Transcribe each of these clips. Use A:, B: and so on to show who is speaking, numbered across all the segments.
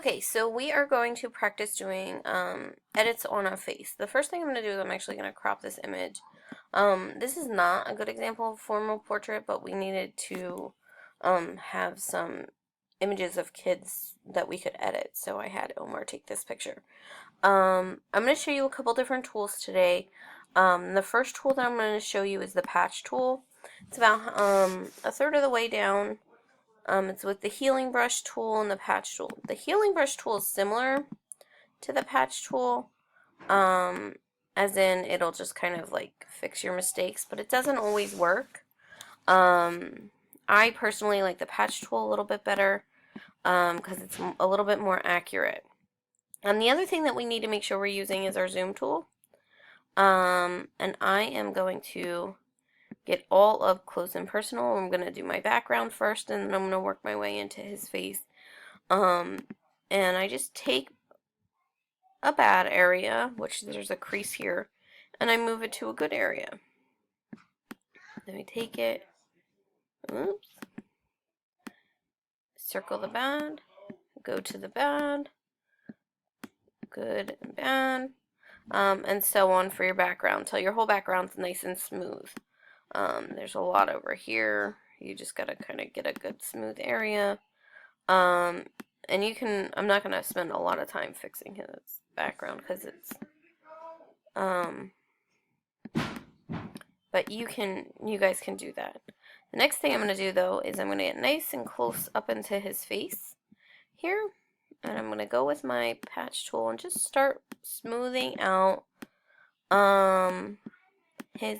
A: Okay, so we are going to practice doing edits on a face. The first thing I'm going to do is I'm actually going to crop this image. This is not a good example of formal portrait, but we needed to have some images of kids that we could edit. So I had Omar take this picture. I'm going to show you a couple different tools today. The first tool that I'm going to show you is the patch tool. It's about a third of the way down. It's with the healing brush tool and the patch tool. The healing brush tool is similar to the patch tool, as in it'll just kind of like fix your mistakes, but it doesn't always work. I personally like the patch tool a little bit better because it's a little bit more accurate. And the other thing that we need to make sure we're using is our zoom tool. And I am going to get all up close and personal. I'm going to do my background first, and then I'm going to work my way into his face. And I just take a bad area, which there's a crease here, and I move it to a good area. Then we take it, oops, circle the bad, go to the bad, good and bad, and so on for your background until your whole background's nice and smooth. There's a lot over here. You just gotta kind of get a good smooth area. And you can, I'm not gonna spend a lot of time fixing his background because it's, but you guys can do that. The next thing I'm gonna do though is I'm gonna get nice and close up into his face here, and I'm gonna go with my patch tool and just start smoothing out, his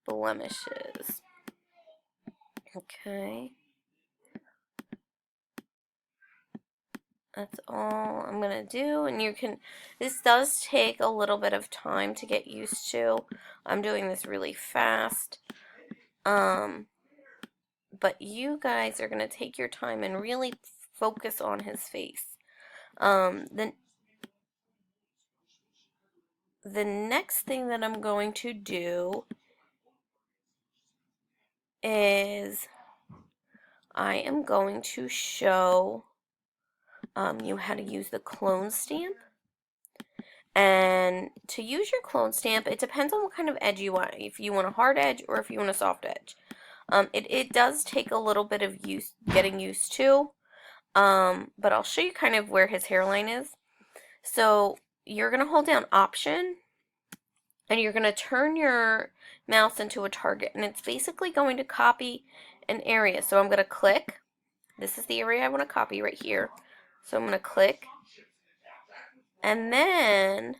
A: blemishes. Okay. That's all I'm gonna do, and this does take a little bit of time to get used to. I'm doing this really fast. But you guys are gonna take your time and really focus on his face. The next thing that I'm going to do is I am going to show you how to use the clone stamp. And to use your clone stamp, it depends on what kind of edge you want. If you want a hard edge or if you want a soft edge. It does take a little bit of getting used to. But I'll show you kind of where his hairline is. So you're going to hold down Option, and you're going to turn your mouse into a target. And it's basically going to copy an area. So I'm going to click. This is the area I want to copy right here. So I'm going to click. And then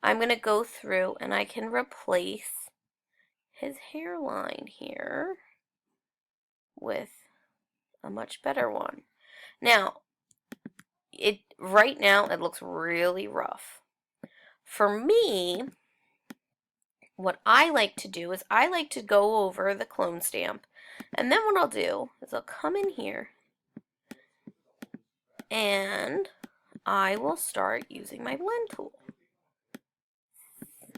A: I'm going to go through and I can replace his hairline here with a much better one. Now, right now it looks really rough. For me, what I like to do is I like to go over the clone stamp, and then what I'll do is I'll come in here and I will start using my blend tool.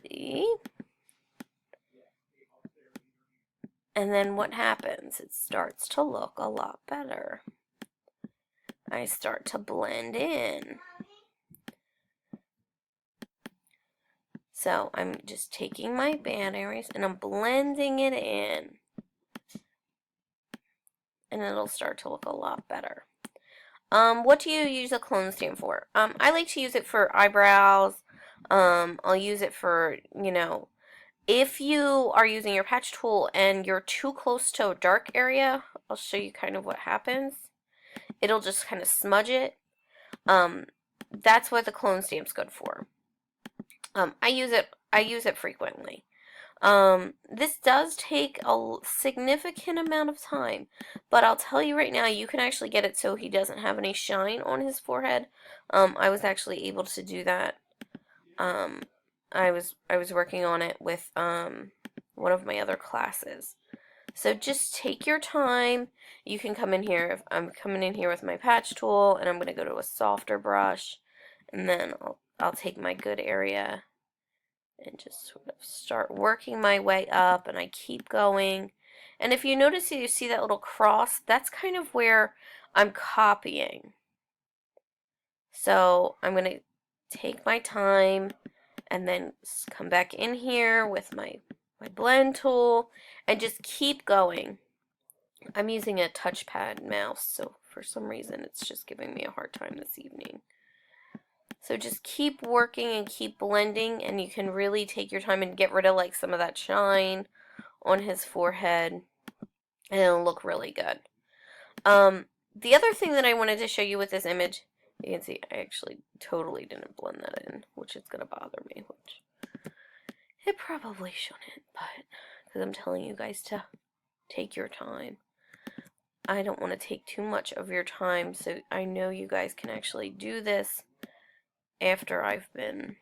A: See? And then what happens? It starts to look a lot better. I start to blend in. So I'm just taking my band areas and I'm blending it in. And it'll start to look a lot better. What do you use a clone stamp for? I like to use it for eyebrows. I'll use it for, if you are using your patch tool and you're too close to a dark area, I'll show you kind of what happens. It'll just kind of smudge it. That's what the clone stamp's good for. I use it frequently. This does take a significant amount of time, but I'll tell you right now, you can actually get it so he doesn't have any shine on his forehead. I was actually able to do that. I was working on it with one of my other classes. So just take your time. You can come in here. I'm coming in here with my patch tool, and I'm going to go to a softer brush, and then I'll take my good area and just sort of start working my way up, and I keep going. And if you notice, you see that little cross, that's kind of where I'm copying. So I'm going to take my time and then come back in here with my blend tool and just keep going. I'm using a touchpad mouse, so for some reason it's just giving me a hard time this evening. So just keep working and keep blending, and you can really take your time and get rid of like some of that shine on his forehead, and it'll look really good. The other thing that I wanted to show you with this image, you can see I actually totally didn't blend that in, which is going to bother me, which it probably shouldn't, but because I'm telling you guys to take your time. I don't want to take too much of your time, so I know you guys can actually do this after I've been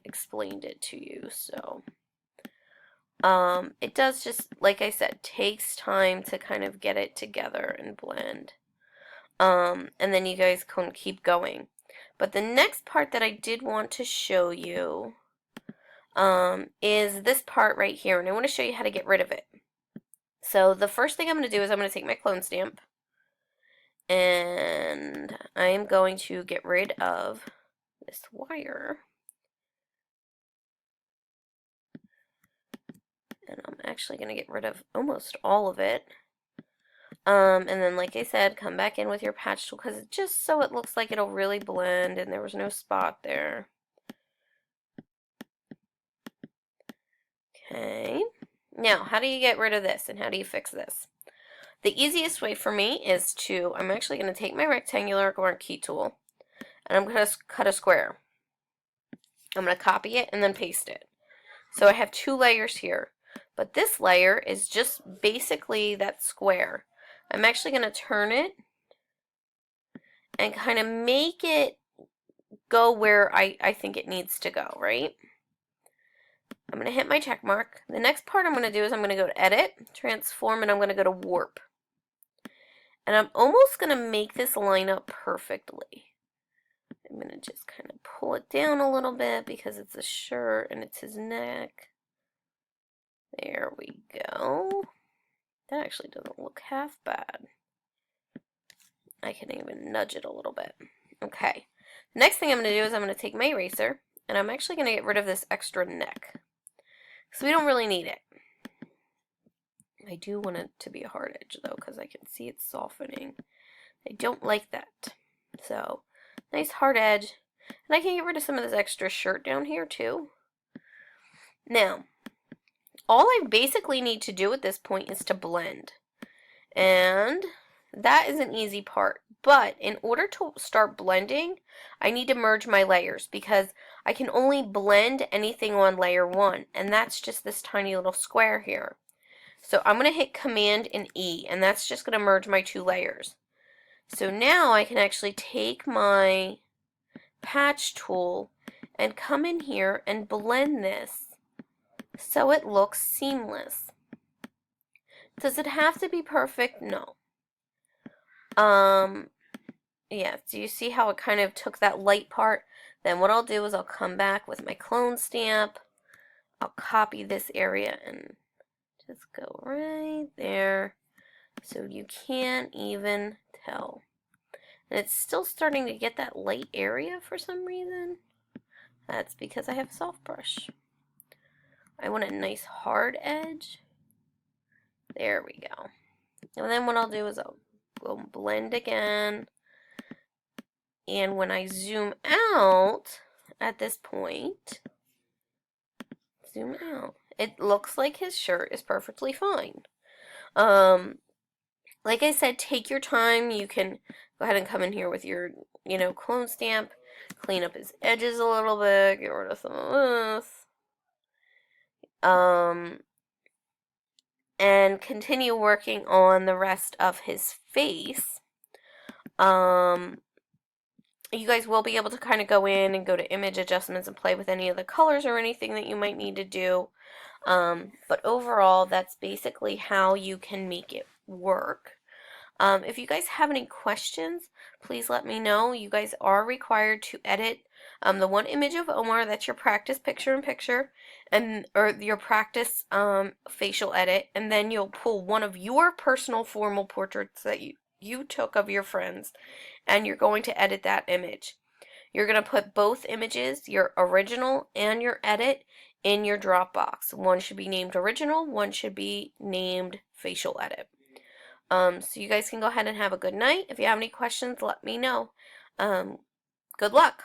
A: explained it to you. So it does just, like I said, takes time to kind of get it together and blend. And then you guys can keep going. But the next part that I did want to show you is this part right here, and I want to show you how to get rid of it. So the first thing I'm going to do is I'm going to take my clone stamp, and I am going to get rid of this wire. And I'm actually going to get rid of almost all of it. And then, like I said, come back in with your patch tool, because just so it looks like it'll really blend and there was no spot there. Okay. Now, how do you get rid of this and how do you fix this? The easiest way for me is I'm actually going to take my rectangular marquee tool and I'm going to cut a square. I'm going to copy it and then paste it. So I have 2 layers here, but this layer is just basically that square. I'm actually going to turn it and kind of make it go where I think it needs to go, right? I'm going to hit my check mark. The next part I'm going to do is I'm going to go to Edit, Transform, and I'm going to go to Warp. And I'm almost going to make this line up perfectly. I'm going to just kind of pull it down a little bit because it's a shirt and it's his neck. There we go. That actually doesn't look half bad. I can even nudge it a little bit. Okay. The next thing I'm going to do is I'm going to take my eraser and I'm actually going to get rid of this extra neck. So we don't really need it. I do want it to be a hard edge though, because I can see it softening. I don't like that. So, nice hard edge. And I can get rid of some of this extra shirt down here too. Now, all I basically need to do at this point is to blend. And that is an easy part. But in order to start blending, I need to merge my layers because I can only blend anything on layer 1. And that's just this tiny little square here. So I'm going to hit Command and E, and that's just going to merge my 2 layers. So now I can actually take my patch tool and come in here and blend this so it looks seamless. Does it have to be perfect? No. Yeah, do you see how it kind of took that light part? Then what I'll do is I'll come back with my clone stamp. I'll copy this area and just go right there so you can't even tell. And it's still starting to get that light area for some reason. That's because I have a soft brush. I want a nice hard edge. There we go. And then what I'll do is I'll go blend again. And when I zoom out at this point, zoom out, it looks like his shirt is perfectly fine. Like I said, take your time. You can go ahead and come in here with your, clone stamp, clean up his edges a little bit, get rid of some of this. And continue working on the rest of his face. You guys will be able to kind of go in and go to image adjustments and play with any of the colors or anything that you might need to do. But overall, that's basically how you can make it work. If you guys have any questions, please let me know. You guys are required to edit the one image of Omar, that's your practice picture-in-picture, or your practice facial edit, and then you'll pull one of your personal formal portraits that you took of your friends, and you're going to edit that image. you're going to put both images, your original and your edit, in your Dropbox. One should be named original, one should be named facial edit. So you guys can go ahead and have a good night. If you have any questions, let me know. Good luck.